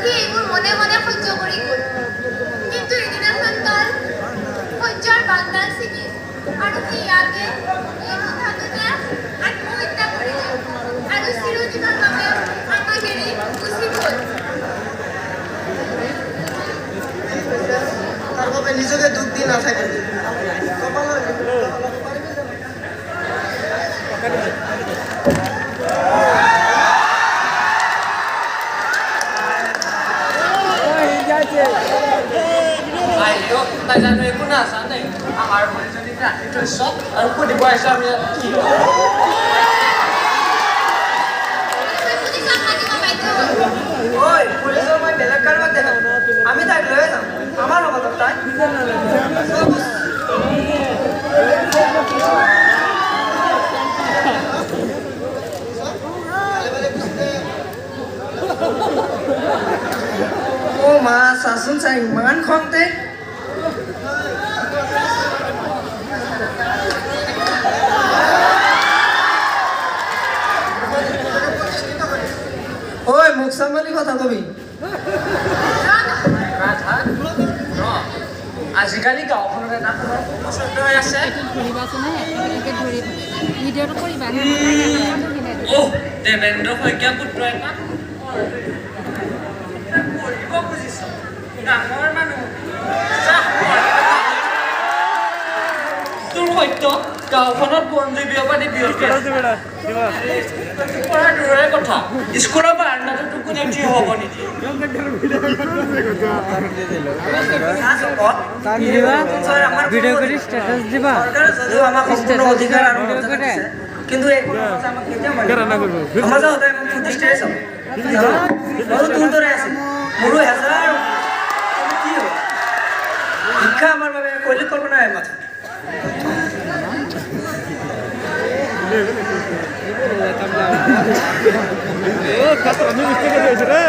সি এইবোৰ মনে মনে সহ্য কৰি গ'ল। কিন্তু এদিনাখন তাৰ সহ্যৰ বান্দাল ছিগি আৰু সি ইয়াতে এই কোঠাটোতে আত্মহত্যা কৰিলে আৰু চিৰদিনৰ বাবে আমাক এৰি গুচি গ'ল। তাৰ বাবে নিজকে দুঃখ দি নাথাকে। তাই জানো একো নাজানে আমাৰ ভৰিজনী ৰাখি থৈছ আৰু সুধিব আহিছো আমি কি ঐ পুলিচৰ মই বেলেগ কাৰোবাক দেখাম আমি তাইক লৈ যাম আমাৰ লগত তাই ও মা চাচোন চাই ইমান খংতে ঐ মুখ সামলি কথা কবি আজিকালি গাঁওখনত এটা পচন্দ হৈ আছে দেৱেন্দ্ৰ শইকীয়া পুত্ৰ এটা পঢ়িব খুজিছ ডাঙৰ মানুহ তোৰ সত্য গাঁওখনত বনজীৱী পাতি বিয়পি পৰা দূৰৰে কথা স্কুলৰ বাৰাণ্ডাটো তোক কোনে থিয় হ'ব নেকি কিন্তু শিক্ষা আমাৰ বাবে পৰিকল্পনা মাথা Oh, kata ini mesti kita jadi.